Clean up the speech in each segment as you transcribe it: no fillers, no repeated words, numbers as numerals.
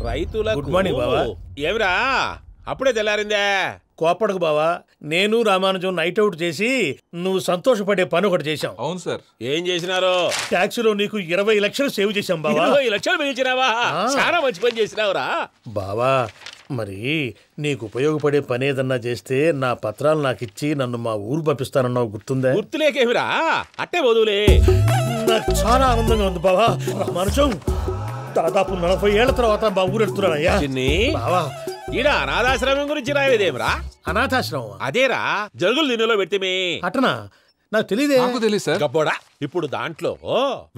రైతులకు good morning బావా. ఏమిరా అప్పుడే తెల్లారిందే? కోపడకు బావా, నేను రామానుజం నైట్ అవుట్ చేసి నువ్వు సంతోషపడే పని ఒకటి చేశాం. అవును సార్. ఏం చేసినారు? ట్యాక్సీలో నీకు 20 లక్షలు సేవ్ చేశాం బావా. 20 లక్షలు పిలిచినావా? చాలా మంచి పని చేసినావురా బావా. మరి నీకు ఉపయోగపడే పని ఏదన్నా చేస్తే నా పత్రాలు నాకిచ్చి నన్ను మా ఊరు పంపిస్తానన్నావు, గుర్తుందా? గుర్తులేకేమిరా, అట్టే వదులే. నాకు చాలా ఆనందంగా ఉంది బావా. రామానుజం దాదాపు 40 ఏళ్ల తర్వాత మా ఊరు వెళ్తున్నానయ్యా. బావా, ఈడ అనాథాశ్రమం గురించి రాలేదేమిరా? అనాథాశ్రమం అదేరా, జరుగులు దీనిలో పెడితేమే. అటనా? నాకు తెలియదే. నాకు తెలియదు సార్. గబ్బోడా, ఇప్పుడు దాంట్లో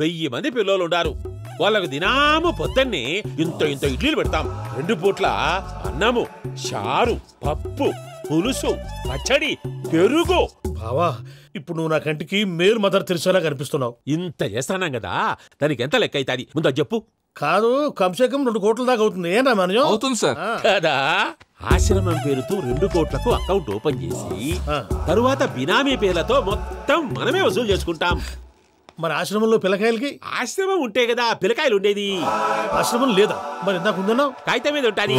1000 మంది పిల్లలు ఉండారు. వాళ్ళకు దినాము పొద్దున్నే ఇంత ఇడ్లీలు పెడతాం. 2 పూట్ల అన్నము, చారు, పప్పు, పులుసు, పచ్చడి, పెరుగు. బావా, ఇప్పుడు నువ్వు నా కంటికి మేరు మదర్ తెరిసేలా కనిపిస్తున్నావు. ఇంత చేస్తానం కదా, దానికి ఎంత లెక్క అవుతుంది ముందు చెప్పు. కాదు, కంసేకం 2 కోట్ల దాకా అవుతుంది. ఏం రామానుజం? అవుతుంది సార్. కదా, ఆశ్రమం పేరుతో 2 కోట్లకు అకౌంట్ ఓపెన్ చేసి తరువాత బినామీ పేర్లతో మొత్తం మనమే వసూలు చేసుకుంటాం. మరి ఆశ్రమంలో పిల్లకాయలకి? ఆశ్రమం ఉంటే కదా పిల్లకాయలు ఉండేది. ఆశ్రమం లేదా? మరి ఇందాక ఉందన్నావు. కాగితం మీద ఉంటాని.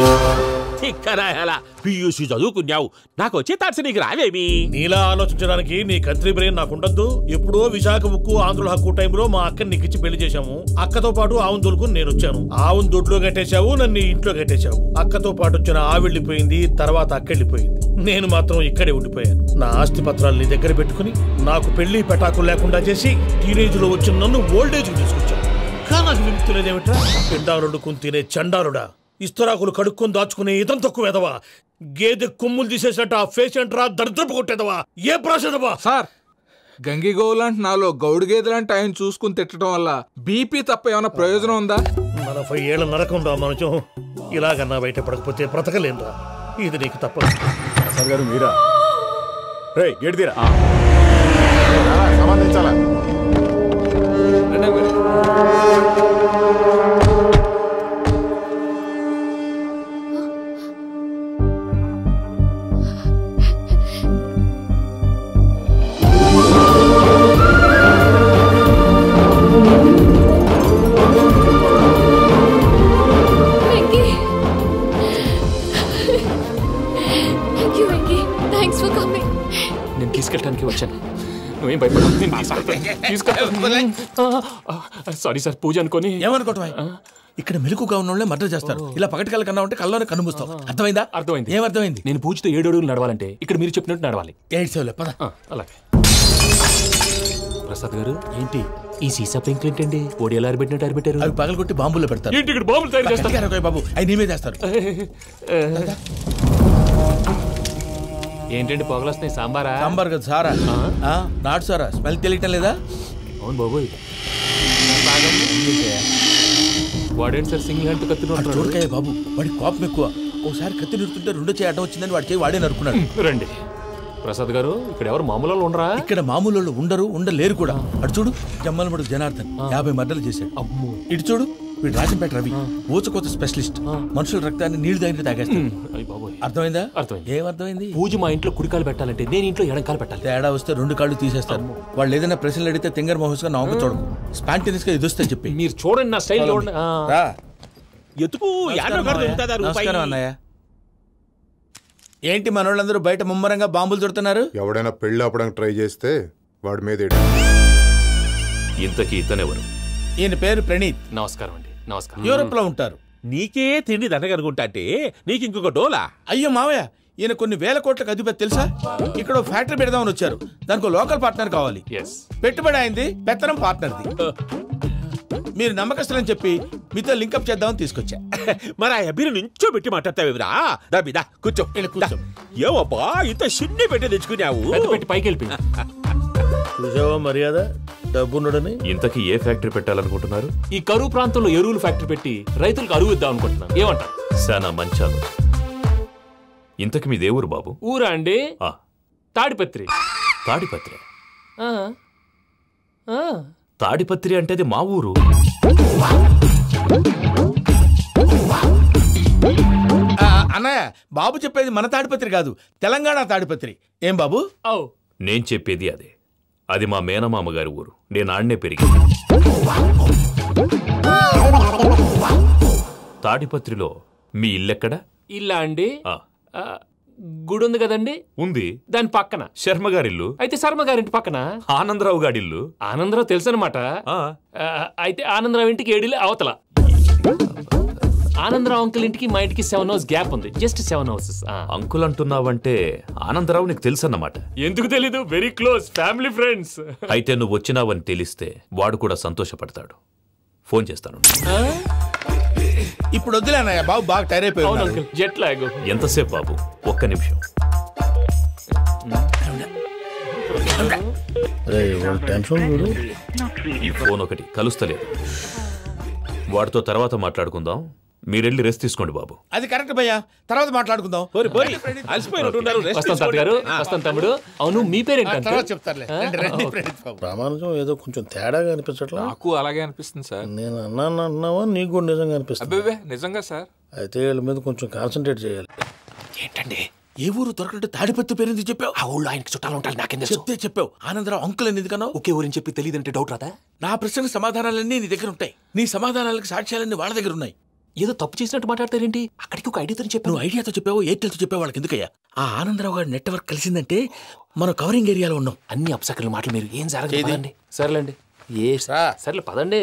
పియూసీ చదువుకున్నావు, నాకు వచ్చే తాట్స్ నీకు రావేమి? నీలా ఆలోచించడానికి నీ కంత్రి బ్రెయిన్ నాకు ఉండద్దు. ఎప్పుడో విశాఖ ఉక్కు ఆంధ్రుల హక్కు టైంలో మా అక్కని నీకిచ్చి పెళ్లి చేశాము. అక్కతో పాటు ఆవును దొడుకుని నేను వచ్చాను. ఆవును దొడ్లో కట్టేశావు, నన్ను ఇంట్లో కట్టేశావు. అక్కతో పాటు వచ్చిన ఆవిళ్ళిపోయింది, తర్వాత అక్కెళ్ళిపోయింది. నేను మాత్రం ఇక్కడే ఉండిపోయాను. నా ఆస్తి పత్రాలు నీ దగ్గర పెట్టుకుని నాకు పెళ్లి పెటాకులు లేకుండా చేసి టీనేజ్ లో వచ్చిన నన్ను ఓల్డేజ్ తీసుకొచ్చావు. కానీ నాకు విముక్తి లేదేమిట్రా? పిండారుడుకుని తినే చండారుడా, ఇస్తరాకులు కడుక్కొని దాచుకునే ఇతం తక్కువ ఎదవా, గేదె కొమ్ములు తీసేసట ఆ ఫేషెంట్ రా, దరిద్రపు కొట్టేదవా, ఏ ప్రాసెదవా? సార్, గంగిగోవు లాంటి నాలో గౌడు గేదె లాంటి ఆయన చూసుకుని తిట్టడం వల్ల బీపీ తప్ప ఏమైనా ప్రయోజనం ఉందా? 40 ఏళ్ళ నరకం రా మనచం. ఇలాగన్నా బయటపడకపోతే బ్రతకలేనురా. ఇది నీకు తప్పదు. సార్ గారు మీరా? రే గేట్ తీరా, సంబంధించాలా? నేను తీసుకెళ్ళడానికి వచ్చాను, నువ్వేం భయపడవు. సారీ సార్, పూజ అనుకోని. ఏమనుకోవటం? ఇక్కడ మెలకుగా ఉన్న వాళ్ళే మర్డర్ చేస్తారు. ఇలా పగటి కళ్ళ కన్నా ఉంటే కళ్ళలోనే కనుమూస్తావు. అర్థమైందా? అర్థమైంది. ఏమర్థమైంది? నేను పూజతో 7 అడుగులు నడవాలంటే ఇక్కడ మీరు చెప్పినట్టు నడవాలి. 8 సేవలే పద. అలాగే. ప్రసాద్ గారు, ఏంటి ఈ సీసా పెంకులు ఏంటండి? ఓడి ఎలా అరబెట్టినట్టు అరబెట్టారు? అవి పగలగొట్టి బాంబుల్లో పెడతారు. ఏంటి ఇక్కడ బాంబులు తయారు చేస్తారు? బాబు, అవి నీమే చేస్తారు. ఏంటండి పొగలొస్తున్నాయి? సాంబారా? సాంబార్ కదా సారా, నాటు సారా. స్మెల్ తెలియటం లేదా? అవును బాబోయ్. వాడేంటి సార్ సింగిల్ హ్యాండ్ కత్తి చూడకాయ బాబు, వాడి కోపం ఎక్కువ. ఒకసారి కత్తి నిరుతుంటే 2 చేయి అడ్డం వచ్చిందని వాడి చేయి వాడే నరుకున్నాడు. రండి ప్రసాద్ గారు, ఇక్కడ ఎవరు మామూలు ఉండరా? ఇక్కడ మామూలు వాళ్ళు ఉండరు, ఉండలేరు కూడా. అటు చూడు, జమ్మలమడు జనార్దన్ 50 మర్డర్లు చేశాడు. ఇటు చూడు, వీడు రాజంపేట రవి ఊచకోత స్పెషలిస్ట్. మనుషుల రక్తాన్ని నీళ్లు దగ్గర తాగేస్తాడు. అర్థమైందా? అర్థమైంది. ఏమర్థమైంది? పూజ మా ఇంట్లో కుడికాలు పెట్టాలంటే నేను ఇంట్లో ఎడంకాలు పెట్టాలి. తేడా వస్తే 2 కాళ్ళు తీసేస్తారు. వాళ్ళు ఏదైనా ప్రశ్నలు అడిగితే తింగర్ మహోస్ గా నవ్వు చూడకు. స్పాంటేనియస్ గా ఎదుస్తా చెప్పి. మీరు చూడండి నా స్టైల్. నమస్కారం అన్నయ్య. ఏంటి మనోళ్ళందరూ బయట ముమ్మరంగా బాంబులు దొరుకుతున్నారు? ఎవడైనా పెళ్లి ఆపడానికి ట్రై చేస్తే వాడి మీద. ఇంతకీ ఇతనెవరు? ఈయన పేరు ప్రణీత్. నమస్కారం అండి. నమస్కారం. యూరోప్ లో ఉంటారు. నీకే తిండి దండగనుకుంటా అంటే నీకు ఇంకొక డోలా? అయ్యో మావయ్య, ఈయన కొన్ని వేల కోట్లకు అధిపతి తెలుసా? ఇక్కడ ఫ్యాక్టరీ పెడదామని వచ్చారు. దానికి లోకల్ పార్ట్నర్ కావాలి. పెట్టుబడి అయింది, పెత్తనం పార్ట్నర్ది. మీరు నమ్మకస్తులని చెప్పి మీతో లింకప్ చేద్దామని తీసుకొచ్చా. మరి ఆ అబ్బిని నుంచో పెట్టి మాట్లాడతావేమిరా? దాబిదా కూర్చో. కూర్చో. ఏవబ్బా ఇంత చిన్ని పెట్టి తెచ్చుకున్నావు? పెట్టి పైకి వెళ్ళి చూసావా మర్యాద, డబ్బున్నడని. ఇంతకీ ఏ ఫ్యాక్టరీ పెట్టాలనుకుంటున్నారు? ఈ కరువు ప్రాంతంలో ఎరువులు ఫ్యాక్టరీ పెట్టి రైతులకు అరువు ఇద్దాం అనుకుంటున్నాను. ఏమంటారు? శానా మంచాలు. ఇంతకి మీ దేవురు బాబు? ఊరా అండి? తాడిపత్రి. తాడిపత్రి? తాడిపత్రి అంటే అది మా ఊరు. అన్నయ్య, బాబు చెప్పేది మన తాడిపత్రి కాదు, తెలంగాణ తాడిపత్రి. ఏం బాబు? నేను చెప్పేది అదే. అది మా మేనమామ గారి ఊరు. నేను ఆడనే పెరిగి. తాడిపత్రిలో మీ ఇల్లెక్కడ? ఇల్లా అండి? గుడి ఉంది కదండి, ఉంది. దాని పక్కన శర్మ గారిల్లు. అయితే శర్మ గారింటి పక్కన ఆనందరావు గారిల్లు. ఆనందరావు తెలుసు అనమాట. అయితే ఆనందరావు ఇంటికి 7 అవతల. ఆనందరావు అంకుల్ ఇంటికి మా ఇంటికి 7 hours గ్యాప్ ఉంది, జస్ట్ 7 houses. అంకుల్ అంటున్నావంటే ఆనందరావు నీకు తెలుసు అన్నమాట. ఎందుకు తెలీదు, వెరీ క్లోజ్ ఫ్యామిలీ ఫ్రెండ్స్. అయితే నువ్వు వచ్చినావని తెలిస్తే వాడు కూడా సంతోషపడతాడు. ఫోన్ చేస్తాను. ఇప్పుడు వద్దులేనయ్యా, బాబు బాగా టైర్ అయిపోయి. Jet lag. ఎంతసేపు బాబు? ఒక్క నిమిషం. ఈ ఫోన్ ఒకటి కలుస్తలేదు. వాడితో తర్వాత మాట్లాడుకుందాం. మీరెళ్ళి రెస్ట్ తీసుకోండి బాబు. అది కరెక్ట్ భయ్యా, తర్వాత మాట్లాడుకుందాం. వస్తాం తాత గారు, వస్తాం తమ్ముడు. అవును, మీ పేరేంటి? చెప్తారులే. ప్రామాణికం ఏదో కొంచెం తేడాగా అనిపించట్లా? నాకు అలాగే అనిపిస్తుంది సార్. నేను అన్నావా నీకు కూడా నిజంగా అనిపిస్తుంది? అబ్బే నిజంగా సార్. అయితే వీళ్ళ మీద కొంచెం కాన్సన్ట్రేట్ చేయాలి. ఏంటండి ఏ ఊరు దొరకట్టు తాడిపత్రి పేరు ఎందుకు చెప్పావు? ఆ ఊళ్ళో ఆయనకి చుట్టాలు ఉంటారు, నాకేం చెప్తే చెప్పావు. ఆనందరావు అంకుల్ అని ఎందుకన్నావు? ఒకే ఊరిని చెప్పి తెలియదంటే డౌట్ రాదా? నా ప్రశ్నకు సమాధానాలన్నీ నీ దగ్గర ఉంటాయి, నీ సమాధానాలకు సాక్ష్యాలన్నీ వాళ్ళ దగ్గర ఉన్నాయి. ఏదో తప్పు చేసినట్టు మాట్లాడతారేంటి? అక్కడికి ఒక ఐడియాతో చెప్పావు. నువ్వు ఐడియాతో చెప్పావు, ఎయిర్టెల్తో చెప్పావు, వాళ్ళకి ఎందుకయ్యా? ఆ ఆనందరావు గారి నెట్వర్క్ కలిసిందంటే మనం కవరింగ్ ఏరియాలో ఉన్నాం. అన్ని అప్సకర్ల మాటలు మీరు ఏం జరగదండి. సర్లేండి, సర్లే పదండి.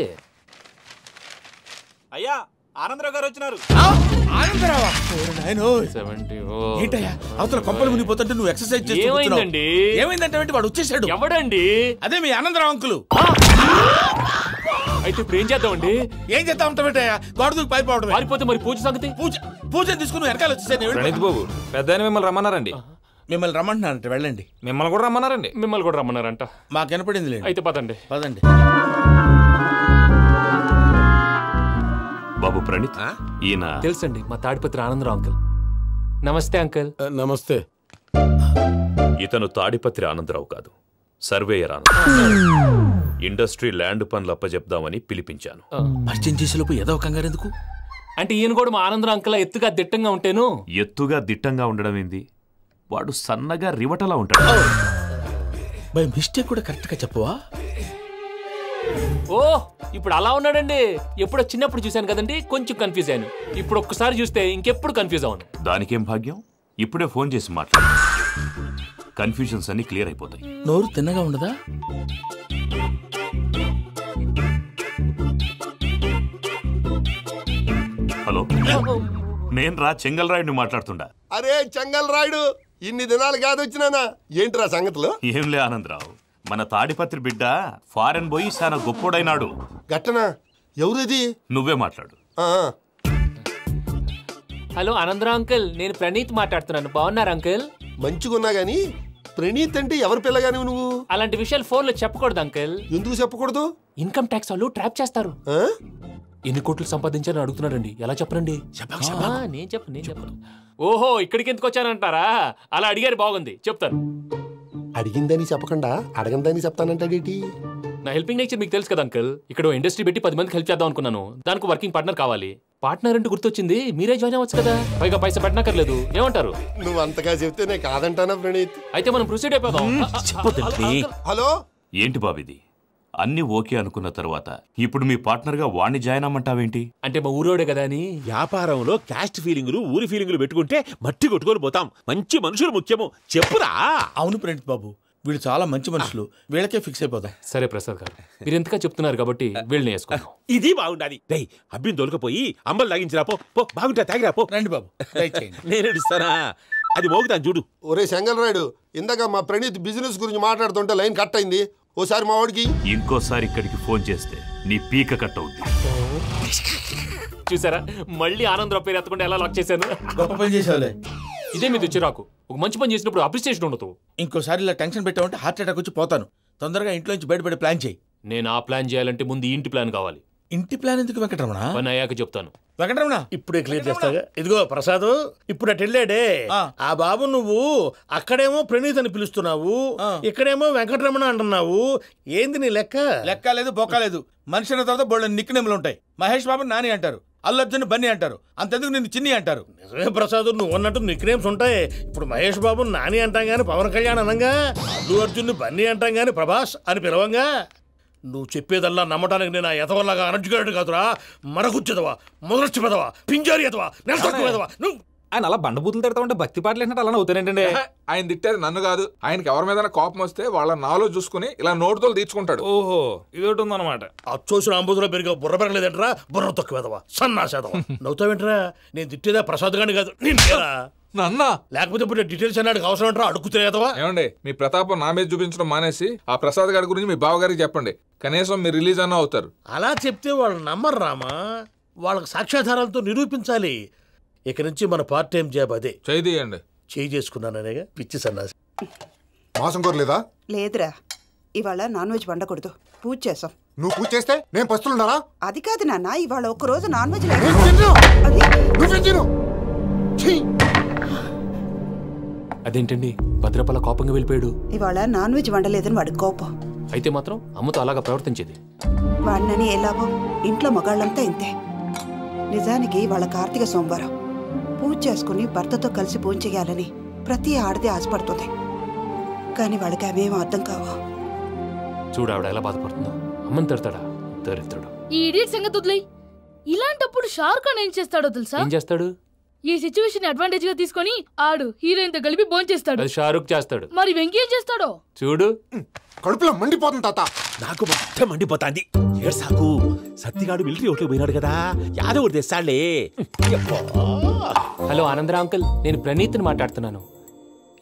అయ్యా ఆనందరావు గారు వచ్చినారు. ఆనందరావా? ఏంటయ్యా అవతల కొంపలు మునిగిపోతుంటే నువ్వు ఎక్సర్సైజ్ చేస్తున్నావు? ఏమైందంటే వాడు వచ్చేసాడు. ఎవడండి? అదే మీ ఆనందరావు అంకులు. అయితే ఇప్పుడు ఏం చేద్దామండి? ఏం చేద్దాం ఉంటావేటయ్యా? గోడ దూకి పైపోవడం. పారిపోతే మరి పూజ సంగతి? పూజ తీసుకుని వెనకాల వచ్చేసాను. ప్రణీత్ బాబు, పెద్ద మిమ్మల్ని రమ్మన్నారండి. మిమ్మల్ని రమ్మంటున్నారంట, వెళ్ళండి. మిమ్మల్ని కూడా రమ్మన్నారండి. మిమ్మల్ని కూడా రమ్మన్నారంట. మాకు వినపడింది. అయితే పదండి. పదండి బాబు ప్రణీత్, ఈయన తెలుసండి, మా తాడిపత్రి ఆనందరావు అంకుల్. నమస్తే అంకుల్. నమస్తే. ఇతను తాడిపత్రి ఆనందరావు కాదు, సర్వేయర్ ఆనందరావు. ఇండస్ట్రీ ల్యాండ్ పనులు అప్పచెప్దామని పిలిపించాను. పరిచయం చేసేలోపు ఏదో కంగారు ఎందుకు? అంటే ఈయన కూడా మా ఆనందరావు అంకుల్ ఎత్తుగా దిట్టంగా ఉంటేను. ఎత్తుగా దిట్టంగా ఉండడం ఏంది? వాడు సన్నగా రివటలా ఉంటాడు. బై మిస్టేక్ కూడా కరెక్ట్ గా చెప్పవా? ఓ ఇప్పుడు అలా ఉన్నాడండి. ఎప్పుడో చిన్నప్పుడు చూశాను కదండి, కొంచెం కన్ఫ్యూజ్ అయ్యాను. ఇప్పుడు ఒక్కసారి చూస్తే ఇంకెప్పుడు కన్ఫ్యూజ్ అవును. దానికేం భాగ్యం, ఇప్పుడే ఫోన్ చేసి మాట్లాడు. కన్ఫ్యూజన్స్ అన్ని క్లియర్ అయిపోతాయి. నోరు తిన్నగా ఉండదా? హలో, నేను చెంగల్ రాయుడిని మాట్లాడుతుండా. అరే చెంగల్ రాయుడు, ఇన్ని దినాలు కాదు వచ్చినానా? ఏంట్రా సంగతులు? ఏంలే ఆనందరావు, మన తాడిపత్రి బిడ్డ ఫారెన్ పోయి చాలా గొప్పోడైనాడు. గట్టనా? ఎవరిది? నువ్వే మాట్లాడు. హలో ఆనందరావు అంకుల్, నేను ప్రణీత్ మాట్లాడుతున్నాను. బాగున్నారు అంకుల్? మంచిగున్నా గాని ప్రణీత్ అంటే ఎవరి పిల్లగాని నువ్వు? అలాంటి విషయాలు ఫోన్ లో చెప్పకూడదు అంకుల్. ఎందుకు చెప్పకూడదు? ఇన్కమ్ ట్యాక్స్ వాళ్ళు ట్రాప్ చేస్తారు. ఎన్ని కోట్లు సంపాదించాలని అడుగుతున్నాడండి, ఎలా చెప్పరండి? నేను చెప్పను. ఓహో, ఇక్కడికి ఎందుకు వచ్చానంటారా? అలా అడిగారు, బాగుంది, చెప్తాను. అడిగిందని చెప్పకుండా అడగందని చెప్తానంటాడేటి? నా హెల్పింగ్ నేచర్ మీకు తెలుసు కదా అంకుల్. ఇక్కడ ఇండస్ట్రీ పెట్టి 10 మందికి హెల్ప్ చేద్దాం అనుకున్నాను. దానికి వర్కింగ్ పార్ట్నర్ కావాలి. పార్ట్నర్ అంటే గుర్తొచ్చింది, మీరే జాయిన్ అవ్వచ్చు కదా, పైగా పైసా పెట్టనక్కర్లేదు. ఏమంటారు? నువ్వు అంతగా చెప్తేనే కాదంటానా ప్రణీత్? అయితే మనం ప్రొసీడ్ అయిపోదాం. హలో, ఏంటి బాబిది? అన్ని ఓకే అనుకున్న తర్వాత ఇప్పుడు మీ పార్ట్నర్ గా వాణ్ణి జాయిన్ అమ్మంటావేంటి? అంటే మా ఊరోడే కదా అని. వ్యాపారంలో క్యాస్ట్ ఫీలింగులు, ఊరి ఫీలింగులు పెట్టుకుంటే మట్టి కొట్టుకొని పోతాం. మంచి మనుషులు ముఖ్యము, చెప్పురా. అవును ప్రణీత్ బాబు, వీళ్ళు చాలా మంచి మనుషులు, వీళ్ళకే ఫిక్స్ అయిపోతాం. సరే ప్రసాద్ గారు, మీరు ఎంతగా చెప్తున్నారు కాబట్టి వీళ్ళని వేసుకున్నాం. ఇది బాగుండాలి. డై అబ్బిని తోలుకపోయి అంబలు తాగించిరా పో. బాగుంటా, తాగిరా పో. రండి బాబు, నేను ఇస్తానా? అది మోగుతాను చూడు. ఒరే చెంగల్ రాయుడు, ఇందాక మా ప్రణీత్ బిజినెస్ గురించి మాట్లాడుతుంటే లైన్ కట్ అయింది. ఓసారి మా వాడికి ఇంకోసారి ఇక్కడికి ఫోన్ చేస్తే నీ పీక కట్ అవుద్ది. చూసారా, మళ్ళీ ఆనందరావు పేరు ఎత్తకుండా ఎలా లాక్ చేశాను. గొప్ప పని చేసేవాళ్ళే. ఇదే మీద చిరాకు. ఒక మంచి పని చేసినప్పుడు అప్రిసియేషన్ ఉండదు. ఇంకోసారి ఇలా టెన్షన్ పెట్టామంటే హార్ట్ అటాక్ వచ్చి పోతాను. తొందరగా ఇంట్లో నుంచి బయటపడే ప్లాన్ చేయి. నేను ఆ ప్లాన్ చేయాలంటే ముందు ఇంటి ప్లాన్ కావాలి. ఇంటి ప్లాన్ ఎందుకు వెంకటరమణ? పని అయ్యాక చెప్తాను. వెంకటరమణ ఇప్పుడే క్లియర్ చేస్తాగా. ఇదిగో ప్రసాద్, ఇప్పుడు అటు వెళ్ళాడే ఆ బాబు, నువ్వు అక్కడేమో ప్రణీత్ అని పిలుస్తున్నావు, ఇక్కడేమో వెంకటరమణ అంటున్నావు. ఏంది నీ లెక్క? లెక్క లేదు, బొక్క లేదు. మనిషి అన్న తర్వాత బోళ్ళ నిక్నెములు ఉంటాయి. మహేష్ బాబు నాని అంటారు, అల్లు అర్జున్ బన్నీ అంటారు, అంతెందుకు నిన్ను చిన్ని అంటారు. నిజమే ప్రసాద్, నువ్వు అన్నట్టు నిక్నేమ్స్ ఉంటాయి. ఇప్పుడు మహేష్ బాబు నాని అంటాం గాని పవన్ కళ్యాణ్ అనంగా, అల్లు అర్జున్ బన్నీ అంటాం గాని ప్రభాస్ అని పిలవంగా. నువ్వు చెప్పేదల్లా నమ్మటానికి నేను ఆ ఎదవల్లాగా అనర్జుకేటెడ్ కాదురా. మరగుచ్చదవా, మొదలొచ్చి పెదవా, పింజారి ఎదవా, నెలసొక్కు పెదవా. నువ్వు ఆయన అలా బండబూతులు తిడతా ఉంటే భక్తి పాటలు ఏంటంటే అలా అవుతానేంటండి. ఆయన తిట్టేది నన్ను కాదు, ఆయనకి ఎవరి మీద కోపం వస్తే వాళ్ళ నాలో చూసుకుని ఇలా నోటుతో తీర్చుకుంటాడు. ఓహో ఇదొకటి ఉందన్నమాట. అచ్చోసిన అంబుధులో పెరిగే బుర్ర పెరగలేదంటరా, బుర్ర తొక్కు పెదవా, సన్నాసేదవా. నవ్వుతావేంట్రా? నేను తిట్టేదా ప్రసాద్ గాని కాదు నిన్నేరా. నన్నా లేకపోతే ఇప్పుడు డీటెయిల్స్ అన్నాడు అవసరం అంటారా? అడుగుతాయేదవా. ఏమండి మీ ప్రతాపం నా మీద చూపించడం మానేసి ఆ ప్రసాద్ గారి గురించి మీ బావగారికి చెప్పండి. కనీసం మీరు రిలీజ్ అన్న అవుతారు. అలా చెప్తే వాళ్ళు నమ్మరు రామా. వాళ్ళకి సాక్ష్యాధారాలతో నిరూపించాలి. ఇక నుంచి మన పార్ట్ టైం జాబ్ అదే. చేయండి. చేయి చేసుకున్నాననేగా పిచ్చి సన్నాసి. మాసం కోరలేదా? లేదురా, ఇవాళ నాన్ వెజ్ వండకూడదు, పూజ చేసాం. నువ్వు పూజ చేస్తే నేను పస్తులున్నారా? అది కాదు నాన్న, ఇవాళ ఒక్క రోజు నాన్ వెజ్ అదేంటండి భద్రపల కోపంగా వెళ్ళిపోయాడు? ఇవాళ నాన్ వెజ్ వండలేదని వాడి కోపం. అయితే మాత్రం అమ్మతో అలాగా ప్రవర్తించేది. వాడినని ఎలాగో ఇంట్లో మగాళ్ళంతా ఇంతే. నిజానికి వాళ్ళ కార్తీక సోమవారం పూజ చేసుకుని భర్తతో కలిసి పూజ చేయాలని ప్రతి ఆడది ఆశపడుతుంది. కానీ వాళ్ళకి అవేం అర్థం కావు. చూడు ఆవిడ ఎలా బాధపడుతుందో. అమ్మని తిడతాడా దరిద్రుడు. ఈ ఇడియట్ సంగతి వదిలేయ్. ఇలాంటప్పుడు షారుఖ్ ఖాన్ ఏం చేస్తాడో తెలుసా? ఏం చేస్తాడు? ఈ సిచ్యువేషన్ అడ్వాంటేజ్ గా తీసుకొని ఆడు హీరోయిన్ తో కలిపి బోన్ చేస్తాడు. అది షారుఖ్ చేస్తాడు. మరి వెంకీ ఏం చేస్తాడో చూడు. కడుపులో మండిపోతుంది తాత. నాకు మొత్తం మండిపోతాంది. ఏడు సాకు సత్తిగాడు మిలిటరీ ఓట్లు పోయినాడు కదా, యాదవ్ తెస్తాడులే. హలో ఆనందరా అంకుల్, నేను ప్రణీత్ని మాట్లాడుతున్నాను.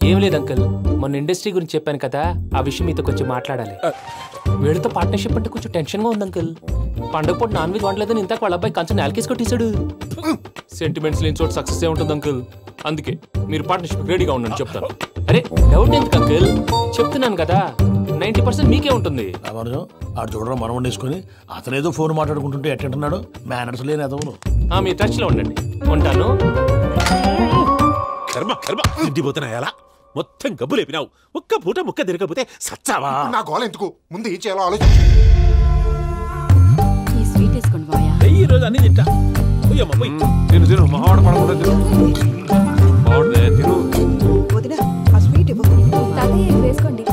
ఏం లేదు అంకుల్, మొన్న ఇండస్ట్రీ గురించి చెప్పాను కదా, ఆ విషయం మీతో కొంచెం మాట్లాడాలి. వీడితో పార్ట్నర్షిప్ అంటే కొంచెం టెన్షన్ గా ఉంది అంకుల్. పండుగ పూట నాన్ వెజ్ వండలేదని ఇంతకు వాళ్ళ అబ్బాయి కంచెం నేలకేసి కొట్టేశాడు. సెంటిమెంట్స్ లేని చోట సక్సెస్ ఏ ఉంటుంది అంకుల్. అందుకే మీరు పార్ట్నర్షిప్ రెడీగా ఉండండి చెప్తాను. అరే డౌట్ ఎందుకు అంకుల్, చెప్తున్నాను కదా 90% మీకే ఉంటుంది. ఆడు చూడడం మనం వండేసుకుని అతనేదో ఫోన్ మాట్లాడుకుంటుంటే ఎట్టంటున్నాడు. మేనర్స్ లేని అదవును. మీరు టచ్ లో ఉండండి. ఉంటాను. కర్మ కర్మ తిండిపోతున్నాయి. అలా మొత్తం గబ్బు లేపినావు. ఒక్క పూట ముక్క తిరగకపోతే సచ్చావా? నా గోల ఎందుకు, ముందు ఏం చేయాలో ఆలోచించు. ఈ రోజు అన్ని తింటా. తిను తిను మహావాడ పడకుండా తిను. బాగుంటుంది తిను. వదినా ఆ స్వీట్ ఇవ్వు. వేసుకోండి.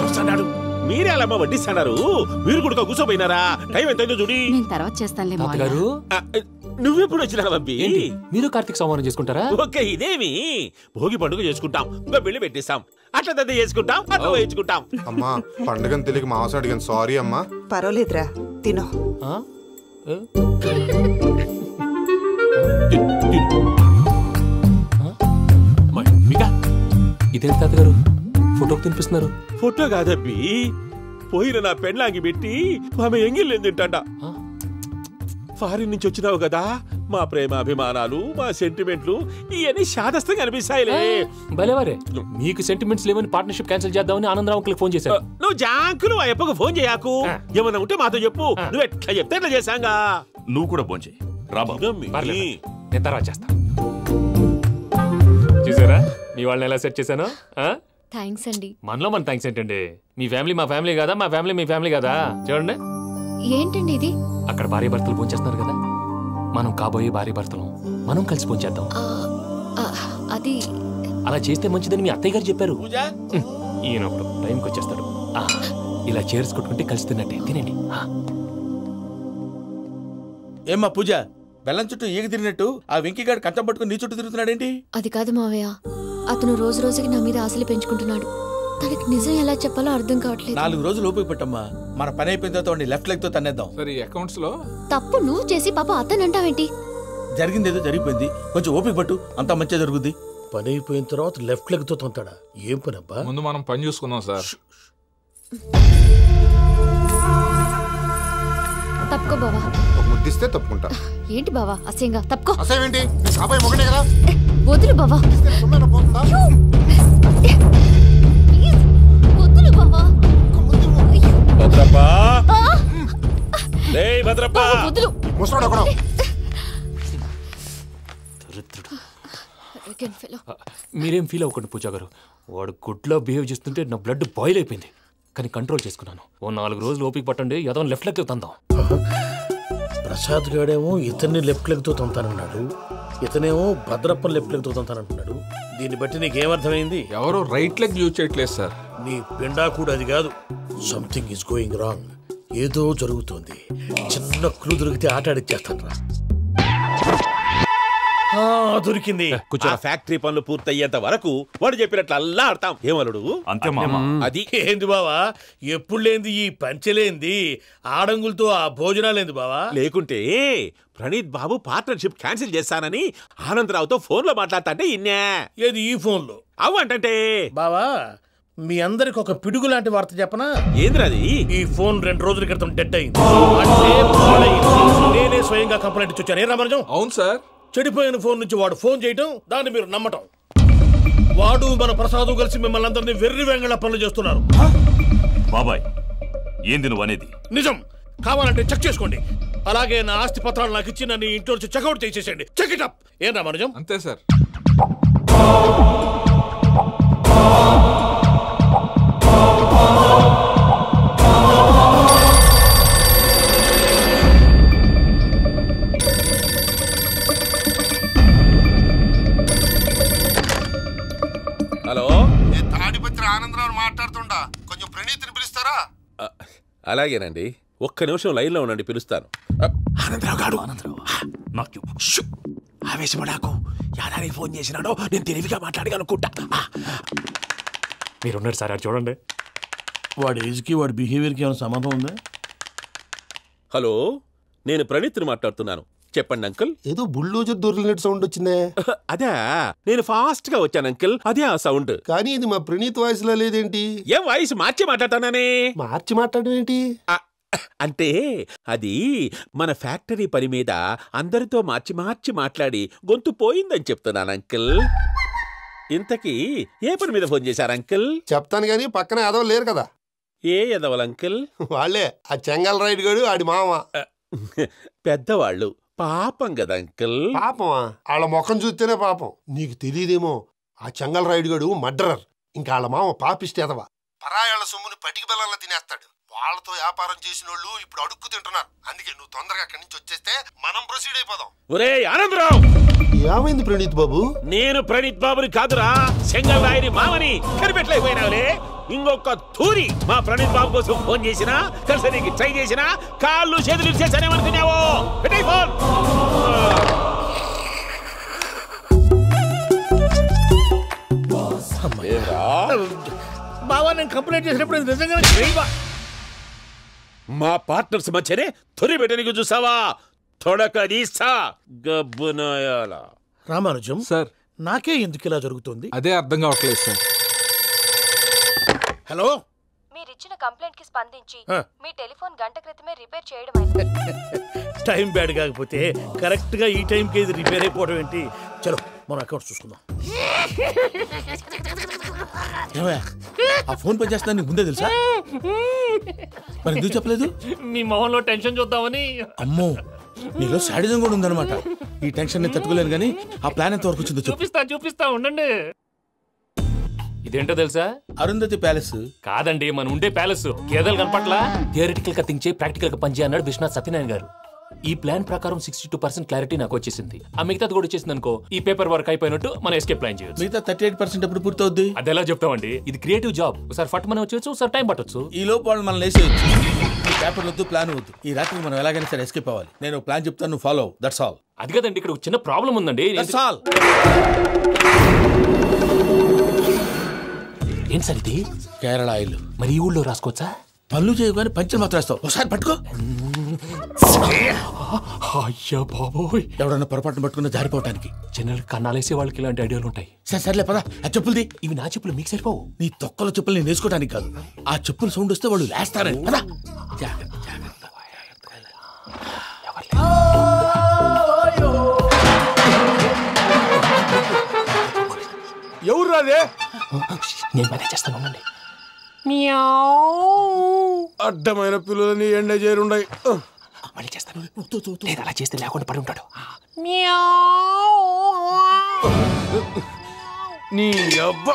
వస్తున్నాడు. మీరే అలా వడ్డిస్తున్నారు. మీరు కూడా కూర్చోపోయినారా? టైం ఎంతైందో చూడి. తర్వాత చేస్తానులే తాతగారు. నువ్వెప్పుడు వచ్చినా అబ్బి? మీరు కార్తీక సంహారం చేసుకుంటారా? ఓకే, ఇదేమి భోగి పండుగ చేసుకుంటాం, ఇంకా పెళ్లి పెట్టేస్తాం, అట్లా దద్ద చేసుకుంటాం, అట్లా వేయించుకుంటాం. అమ్మా పండుగని తెలియక మాంసం అడిగాను, సారీ అమ్మా. పర్వాలేదురా, తినో. ఇదేంటి తాతగారు ఫోటోకి తినిపిస్తున్నారు? ఫోటో కాదబ్బి, పోయిన నా పెళ్ళాంగి పెట్టి ఆమె ఎంగిల్లేం తింటాడ. ఫారిన్ నుంచి వచ్చినావు కదా, మా ప్రేమ అభిమానాలు, మా సెంటిమెంట్లు ఇవన్నీ శాదస్తంగా అనిపిస్తాయిలే. భలేవారే, మీకు సెంటిమెంట్స్ లేవని పార్ట్నర్షిప్ క్యాన్సిల్ చేద్దామని ఆనందరావు అంకుల్ ఫోన్ చేశారు. నువ్వు జాంకులు ఆ ఎప్పకు ఫోన్ చేయకు. ఏమన్నా ఉంటే మాతో చెప్పు. నువ్వు ఎట్లా చెప్తే ఎట్లా చేశాంగా. నువ్వు కూడా ఫోన్ చేయి. నేను తర్వాత చేస్తా. చూసారా మీ వాళ్ళని ఎలా సెట్ చేశాను? థ్యాంక్స్ అండి. మనలో మన థ్యాంక్స్ ఏంటండి? మీ ఫ్యామిలీ మా ఫ్యామిలీ కదా, మా ఫ్యామిలీ మీ ఫ్యామిలీ కదా. చూడండి ఏంటండి ఇది? అక్కడ భార్య భర్తలు పోంచేస్తున్నారు కదా, మనం కాబోయే భార్య భర్తలు మనం కలిసి పోంచేద్దాం. అది అలా చేస్తే మంచిదని మీ అత్తయ్య గారు చెప్పారు. ఈయన ఒకడు టైంకి వచ్చేస్తాడు. ఇలా చేర్స్ కొట్టుకుంటే కలిసి తిన్నట్టే. తినండి. ఏమ్మా పూజ, బెల్లం చుట్టూ ఈగ తిరిగినట్టు ఆ వెంకీగాడు కంచం పట్టుకుని నీ చుట్టూ తిరుగుతున్నాడేంటి? అది కాదు మావయ్య, అతను రోజు రోజుకి నా మీద ఆశలు పెంచుకుంటున్నాడు. తనకి నిజం ఎలా చెప్పాలో అర్థం కావట్లేదు. 4 రోజులు ఓపిక పెట్టమ్మా, మన పని అయిపోయిన తర్వాత లెఫ్ట్ లెగ్ తో తన్నేద్దాం. సరే అకౌంట్స్ లో తప్పు నువ్వు చేసి పాప అతను అంటావేంటి? జరిగింది ఏదో జరిగిపోయింది, కొంచెం ఓపిక పట్టు, అంతా మంచిగా జరుగుద్ది. పని అయిపోయిన తర్వాత లెఫ్ట్ లెగ్ తో తొంతాడా? ఏం పని అబ్బా? ముందు మనం పని చూసుకుందాం సార్. తప్పుకో బావా. ఒక ముద్దిస్తే తప్పుకుంటా. ఏంటి బావా అసహ్యంగా? తప్పుకో. అసేమేంటి, నీ కాబోయే మొగనే కదా. వదులు బావా. వదులు బావా. భద్రప్పా, భద్రప్పా వదులు. ముసరాడు అక్కడ. మీరేం ఫీల్ అవ్వకండి పూజా గారు. వాడు గుడ్లో బిహేవ్ చేస్తుంటే నా బ్లడ్ బాయిల్ అయిపోయింది, కానీ కంట్రోల్ చేసుకున్నాను. ఓ 4 రోజులు ఓపిక పట్టండి, ఏదో లెఫ్ట్ లెగ్ తందాం. ప్రసాద్ గాడేమో ఇతన్ని లెఫ్ట్ లెగ్ తో తొంతానన్నాడు, ఇతనేమో భద్రప్పని లెఫ్ట్ లెగ్ తోతానంటున్నాడు. దీన్ని బట్టి నీకేమర్థమైంది? ఎవరు రైట్ లెగ్ యూజ్ చేయట్లేదు సార్. నీ పిండా కూడా అది కాదు. Something is going wrong. ఏదో జరుగుతోంది. చిన్న క్లూ దొరికితే ఆట ఆడిచ్చేస్తాను రా. దొరికింది. ఆ ఫ్యాక్టరీ పనులు పూర్తయ్యేంత వరకు వాడు చెప్పినట్లు అల్లా ఆడతాం. ఏమలుడు అంతే మామ. అది ఏంది బావా, ఎప్పుడు లేంది ఈ పంచలేంది, ఆడంగులతో ఆ భోజనాలేంది బావా? లేకుంటే ప్రణీత్ బాబు పార్ట్నర్షిప్ క్యాన్సిల్ చేస్తానని ఆనందరావుతో ఫోన్ లో మాట్లాడతాంటే ఇన్నే. ఏది ఈ ఫోన్ లో? అవ్వంటే బావా, మీ అందరికి ఒక పిడుగు లాంటి వార్త చెప్పనా? ఏంద్రది? ఈ ఫోన్ 2 రోజుల క్రితం డెడ్ అయింది. అంటే పాడైంది. నేనే స్వయంగా కంప్లైంట్ ఇచ్చి వచ్చాను. ఏ రామరాజం? అవును సార్. చెడిపోయిన ఫోన్ నుంచి వాడు ఫోన్ చేయటం, దాన్ని మీరు నమ్మటం. వాడు మన ప్రసాదు కలిసి మిమ్మల్ని అందరినీ వెర్రి వెంగళ పనులు చేస్తున్నారు. బాబాయ్, ఏంది నువ్వు అనేది? నిజం. కావాలంటే చెక్ చేసుకోండి. అలాగే నా ఆస్తి పత్రాలు నాకు ఇచ్చి నన్ను ఇంట్లో నుంచి చెక్అౌట్ చేసేసండి. Check it up. ఏం రామరాజం? అంతే సార్. హలో, నేను తాడిపత్రి ఆనందరావు మాట్లాడుతుండా. కొంచెం ప్రణీతిని పిలుస్తారా? అలాగేనండి. ఒక్క నిమిషం లైన్ లో ఉండండి, పిలుస్తాను. ఆనందరావు గాడు ఆవేశపడాకు. యాదానికి ఫోన్ చేసినాడో నేను తెలివిగా మాట్లాడగలనుకుంటా. మీరున్నారు సార్, అది చూడండి. వాడి ఏజ్కి వాడి బిహేవియర్కి ఏమైనా సంబంధం ఉందా? హలో, నేను ప్రణీత్ని మాట్లాడుతున్నాను. చెప్పండి అంకుల్. ఏదో బుల్డోజర్ దొరికినట్టు సౌండ్ వచ్చిందే. అదే, నేను ఫాస్ట్ గా వచ్చాను అంకుల్. అదే ఆ సౌండ్. కానీ ఇది మా ప్రణీత్ వాయిస్ లో లేదేంటి? ఏం వాయిస్ మార్చి మాట్లాడతానే? మార్చి మాట్లాడడం ఏంటి? అంటే అది మన ఫ్యాక్టరీ పని మీద అందరితో మార్చి మార్చి మాట్లాడి గొంతు పోయిందని చెప్తున్నాను అంకుల్. ఇంతకీ ఏ పని మీద ఫోన్ చేశారు అంకుల్? చెప్తాను గానీ పక్కన ఎదవ లేరు కదా. ఏ ఎదవలు అంకుల్? వాళ్ళే ఆ చెంగల్ రైడ్ గడు ఆడి మామ. పెద్దవాళ్ళు. పాపం కదా అంకుల్. పాపమా? వాళ్ళ ముఖం చూస్తేనే పాపం. నీకు తెలియదేమో, ఆ చెంగల్ రైడ్ గడు మర్డరర్. ఇంకా వాళ్ళ మామ పాపిస్తే ఎదవ. పరాయాళ్ళ సొమ్ముని పటికి బెల్లంలో తినేస్తాడు. వాళ్ళతో వ్యాపారం చేసిన వాళ్ళు ఇప్పుడు అడుక్కు తింటున్నారు. అందుకే నువ్వు తొందరగా అక్కడి నుంచి వచ్చేస్తే మనం ప్రొసీడ్ అయిపోదాం. ఒరే ఆనందరావు! ఏమైంది ప్రణీత్ బాబు? నేను ప్రణీత్ బాబుని కాదురా, చెంగల్ రాయని మామని. కనిపెట్టలేకపోయినావులే. ఇంకొక తూరి మా ప్రణీత్ బాబు కోసం ఫోన్ చేసినా, కలిసి నీకు ట్రై చేసినా కాళ్ళు చేతులు చేశానేమనుకున్నావో. పెట్టే ఫోన్. బావా, నేను కంప్లైంట్ చేసినప్పుడు నిజంగా మా పార్ట్నర్స్ మధ్యనే తొలి పెట్టడానికి చూసావా? తొడక నీస్తా గబ్బునాయాల. రామానుజం సార్, నాకే ఎందుకు ఇలా జరుగుతుంది? అదే అర్థం కావట్లేదు సార్. హలో, మీరిచ్చిన కంప్లైంట్ కి స్పందించి మీ టెలిఫోన్ గంట క్రితమే రిపేర్ చేయడం అయింది. టైం బ్యాడ్ కాకపోతే కరెక్ట్ గా ఈ టైంకి ఇది రిపేర్ అయిపోవడం ఏంటి? చలో మన అకౌంట్స్ చూసుకుందాం. ఆ ఫోన్ పని చేస్తున్నా నీకు ముందే తెలుసా? మరి ఎందుకు చెప్పలేదు? మీ మొహంలో టెన్షన్ చూద్దామని. అమ్మో, నీలో శాడిజం కూడా ఉందన్నమాట. ఈ టెన్షన్ ని తట్టుకోలేను కానీ ఆ ప్లాన్ ఎంత వరకు వచ్చిందో చూపిస్తా ఉండండి. ఇదేంటో తెలుసా? అరుంధతి ప్యాలెస్ కాదండి, మనం ఉండే ప్యాలెస్. గేదెలు కనపట్లా? థియరిటికల్ గా థింక్ చేయి, ప్రాక్టికల్ గా పనిచేయ అన్నాడు విశ్వనాథ్ సత్యనారాయణ గారు. ఈ ప్లాన్ ప్రకారం 62% క్లారిటీ నాకు వచ్చేసింది. ఆ మిగతాది కూడా వచ్చేసింది అనుకో, ఈ పేపర్ వర్క్ అయిపోయినట్టు మనం ఎస్కేప్ ప్లాన్ చేయొచ్చు. మిగతా 38% ఎప్పుడు పూర్తవుద్ది? అది ఎలా చెప్తామండి? ఇది క్రియేటివ్ జాబ్. ఒకసారి ఫట్ మనం వచ్చేయచ్చు, ఒకసారి టైం పట్టొచ్చు. ఈ లోపు వాళ్ళు మనం లేసేయచ్చు. ఈ పేపర్ వద్దు, ప్లాన్ వద్దు. ఈ రాత్రికి మనం ఎలాగైనా సరే ఎస్కేప్ అవ్వాలి. నేను ప్లాన్ చెప్తాను, నువ్వు ఫాలో. That's all. అది కదండి, ఇక్కడ ఒక చిన్న ప్రాబ్లం ఉందండి. That's all. ఏం సార్ ఇది? కేరళ ఆయిల్. మరి ఈ ఊళ్ళో రాసుకోవచ్చా? పనులు చేయగానే పంచర్ మాత్రం వేస్తావు. ఒకసారి పట్టుకో. అయ్యా బాబోయ్, ఎవడన్నా పొరపాటున పట్టుకున్న జారిపోవటానికి. జనరల్ కన్నాలేసే వాళ్ళకి ఇలాంటి ఐడియాలు ఉంటాయి. సర్లే పదా. ఆ చెప్పులది. ఇవి నా చెప్పులు, మీకు సరిపోవు. నీ తొక్కల చెప్పులు నేను వేసుకోవడానికి కాదు, ఆ చెప్పులు సౌండ్ వస్తే వాళ్ళు లేస్తారని. పదా. ఎవరు రాదే? నేను మేనేజ్ చేస్తాను. అడ్డమైన పిల్లలని ఎండ చేరుండయి. మళ్ళీ చేస్తాను. లేదు, అలా చేస్తే లేకుండా పడి ఉంటాడు. నీ అబ్బా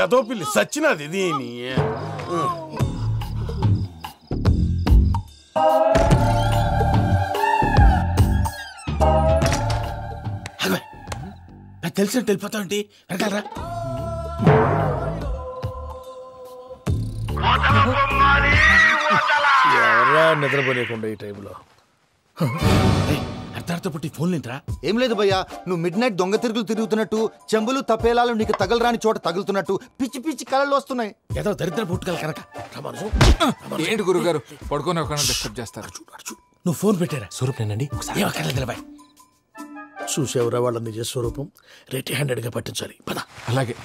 ఎదో పిల్లి సచ్చినది దీని. తెలిసినట్టు వెళ్ళిపోతావేంటి? వెనకాలరా. ఎవరా నిద్రపోలేకుండా ఈ టైంలో? అర్ధార్థ పుట్టి ఫోన్ లేంట్రా? ఏం లేదు భయ్యా, నువ్వు మిడ్ నైట్ దొంగ తిరుగులు తిరుగుతున్నట్టు, చెంబులు తపేలాలు నీకు తగులురాని చోట తగులుతున్నట్టు పిచ్చి పిచ్చి కళలు వస్తున్నాయి. ఏదో దరిద్ర పుట్టుకల కనుక. ఏంటి గురుగారు పడుకొని ఒక డిస్టర్బ్ చేస్తారు? నువ్వు ఫోన్ పెట్టారా? స్వరూప్ నేనండి. నిలబాయ్. చూసేవరా వాళ్ళ నిజ స్వరూపం. రెట్టి హ్యాండెడ్గా పట్టించాలి. పద. అలాగే.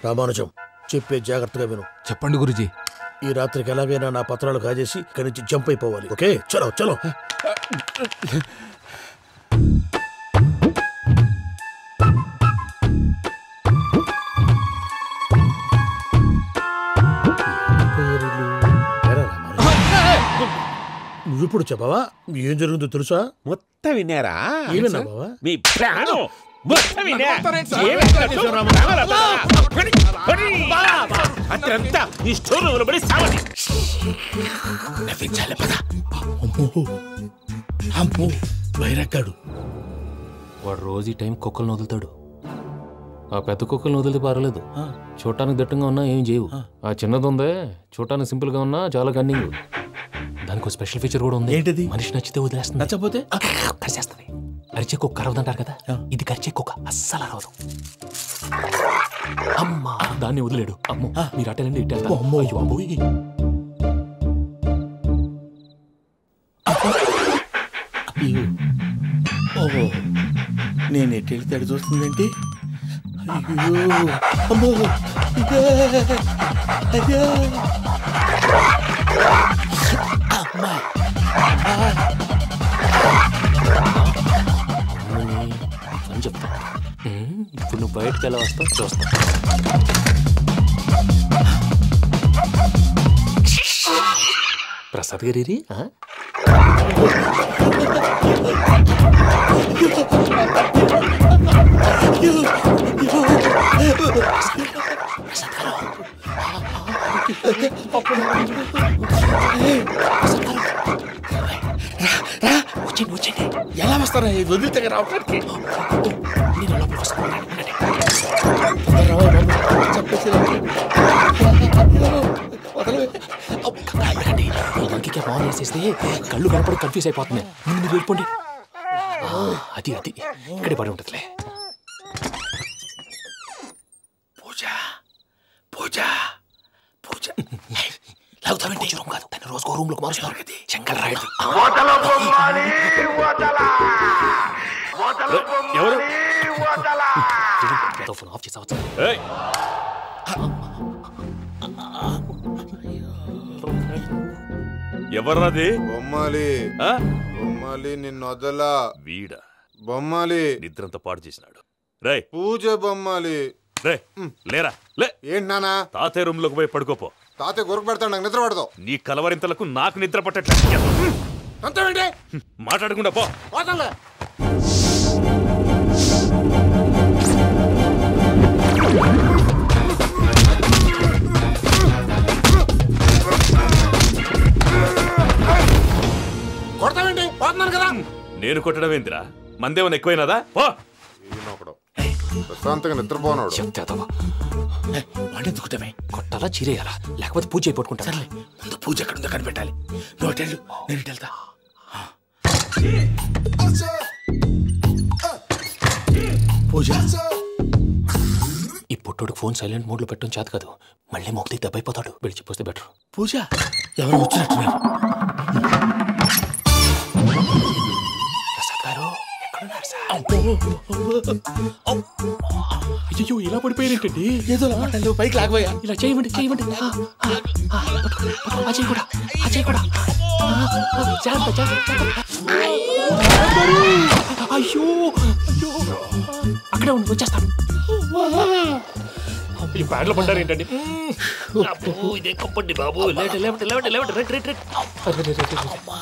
రామానుజం, చెప్పే జాగ్రత్తగా విను. చెప్పండి గురుజీ. ఈ రాత్రికి ఎలాగైనా నా పత్రాలు కాజేసి ఇక్కడి నుంచి జంప్ అయిపోవాలి. ఓకే, చలో చలో. నువ్విప్పుడు చెప్పవా ఏం జరుగుతుందో తెలుసా? మొత్తం విన్నారా? ఏమన్నా బావా? మీ ప్రాణం మొత్తం అత్రంతా ఈ స్టోర్ రూమ్ లో పడి సావని. నవ్వించాలి. పద. అమ్మో వైరక్కాడు. వాడు రోజు ఈ టైం కుక్కలను వదులుతాడు. ఆ పెద్ద కుక్కలను వదిలితే పర్లేదు, చూడటానికి దట్టంగా ఉన్నా ఏం చేయవు. ఆ చిన్నది ఉందే, చూడటానికి సింపుల్ గా ఉన్నా చాలా కన్నింగ్. దానికి ఒక స్పెషల్ ఫీచర్ కూడా ఉంది. ఏంటిది? మనిషి నచ్చితే వదిలేస్తుంది, నచ్చపోతే కరిచేస్తుంది. అరిచే కుక్క అరవదంటారు కదా, ఇది కరిచే కుక్క అస్సలు అరవదు. అమ్మా, దాన్ని వదిలేడు. అమ్మో, మీరు అటెండి ఇటు వెళ్తారు. అమ్మో అమ్మోయ్. ఓహో, నేను ఎటు వెళ్తాడు చూస్తుందేంటి? అయ్యో అమ్మో, అయ్యో అమ్మా. అని చెప్తా. ఇప్పుడు నువ్వు బయటకు ఎలా వస్తావు చూస్తా. ప్రసాద్ గారి ఎలా వస్తారా? వదిలితే రావడానికి ఇంకే బాగా వేసేస్తే కళ్ళు కనపడి కన్ఫ్యూజ్ అయిపోతున్నాయి. ముందు మీరు వెళ్ళిపోండి. అది అది ఇక్కడే పడి ఉంటుందిలే. పూజ పూజ పూజ లాగుతామంటే రూమ్ కాదు, తన రోజుకో రూమ్ లోకి మారుస్తున్నారు కదా. శంకర్ రాయుడు ఎవరు ఫోన్ ఆఫ్ చేసావచ్చు. ఎవర్రాది? బొమ్మాలి. బొమ్మాలి నిన్ను వదలా. వీడ బొమ్మాలి నిద్రంతా పాడు చేసినాడు. రే పూజ బొమ్మాలి. రే లేరా లే. ఏంటి నానా? తాతయ్య రూమ్ లోకి పోయి పడుకోపో. తాతయ్య గురకు పెడతాడు, నాకు నిద్ర పడతావు. నీ కలవరింతలకు నాకు నిద్ర పట్టట్లేదు. అంతేంటి? మాట్లాడకుండా పో. కొడతావేంటి? పోతున్నాను కదా. నేను కొట్టడం ఏంటిరా? మందేమన్నా ఎక్కువైనదా? పో. ప్రశాంతంగా నిద్రపోనాడు. వాడెందుకుంటామే? కొట్టాలా చీరేయాలా? లేకపోతే పూజ అయిపోట్టుకుంటా. సర్లే, ముందు పూజ ఎక్కడ ఉందో కనిపెట్టాలి. నువ్వు అటెళ్ళు, నేను ఇటు వెళ్తా. పూజ ఈ పుట్టోడు ఫోన్ సైలెంట్ మోడ్ లో పెట్టడం చేత కాదు. మళ్ళీ మొక్కి దెబ్బైపోతాడు. వెళ్ళి చెప్పొస్తే బెటర్. పూజ ఎవరు వచ్చినట్టున్నారు? ప్రసాద్ గారు ఎక్కడున్నారు సార్? అయ్యో, ఇలా పడిపోయారేంటండి? ఏదో పైకి లాగబోయా. ఇలా చేయమండి చేయమండి. అజయ్ కూడా అజయ్ కూడా జాగ్రత్త జాగ్రత్త. అయ్యో అయ్యో, అక్కడే ఉండి వచ్చేస్తాను. ఈ ప్యాడ్లో పడ్డారు ఏంటండి? ఇదే కప్పండి బాబు.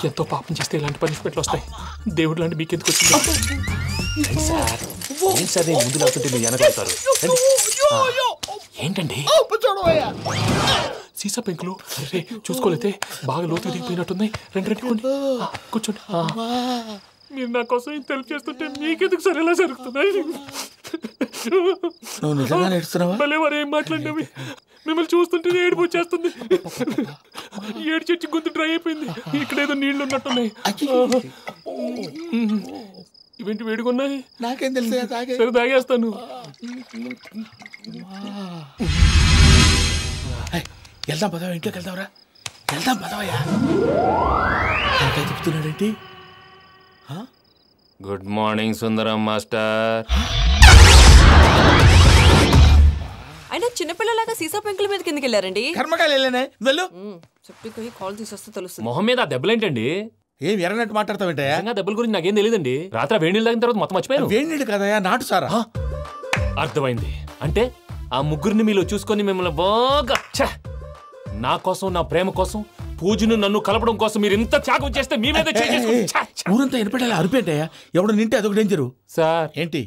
ఎంతో పాపం చేస్తే ఇలాంటి పనిష్మెంట్లు వస్తాయి. దేవుడు లాంటి మీకెందుకు వచ్చింది సార్? ఏంటి సార్ నేను ముందు లేకుంటే మీరు వెనకాడతారు? ఏంటండి సీసా పెంకులు? అరే చూసుకోలేతే బాగా లోతు దిగిపోయినట్టున్నాయి. రెండు రెండు కూర్చోండి. మీరు నా కోసం ఇంత హెల్ప్ చేస్తుంటే మీకెందుకు సరే ఎలా జరుగుతున్నాయి? నువ్వు నిజంగా నేర్చుతున్నావా? మళ్ళీ మరి ఏం మాట్లాడినవి? మిమ్మల్ని చూస్తుంటే ఏడుపు వచ్చేస్తుంది. ఏడు చెట్టు గొంతు డ్రై అయిపోయింది. ఇక్కడ ఏదో నీళ్లు ఉన్నట్టున్నాయి. ఇవేంటి వేడుకున్నాయి? నాకేం తెలుసు. సరే తాగేస్తాను. వెళ్దాం పదవా, ఇంట్లోకి వెళ్దాంరా. వెళ్దాం పదవయ్యా. చెప్తున్నాడేంటి? గుడ్ మార్నింగ్ సుందరం మాస్టర్. అయినా చిన్నపిల్లలాగా సీసా పెంకుల మీద కిందకి వెళ్ళారండి. కర్మకాయలు వెళ్ళానే వెళ్ళు. చెప్పి కాల్ తీసేస్తే తెలుస్తుంది. మొహం మీద ఆ దెబ్బలేంటండి? ఏం ఎర్రనట్టు మాట్లాడతావేంటయ్యా? దెబ్బల గురించి నాకేం తెలియదండి. రాత్రి వేడి నీళ్ళు తాగిన తర్వాత మొత్తం మర్చిపోయాను. వేడి నీళ్ళు కదయ్యా, నాటు సారా. అర్థమైంది. అంటే ఆ ముగ్గురిని మీలో చూసుకొని మిమ్మల్ని బాగా నా కోసం, నా ప్రేమ కోసం, పూజను నన్ను కలపడం కోసం మీరు ఇంత త్యాగం చేస్తే మీ మీద ఊరంతా వినపడేలా అరిపేంటయ్యా. ఎవడు నింటే అదొక డేంజరు. సార్ ఏంటి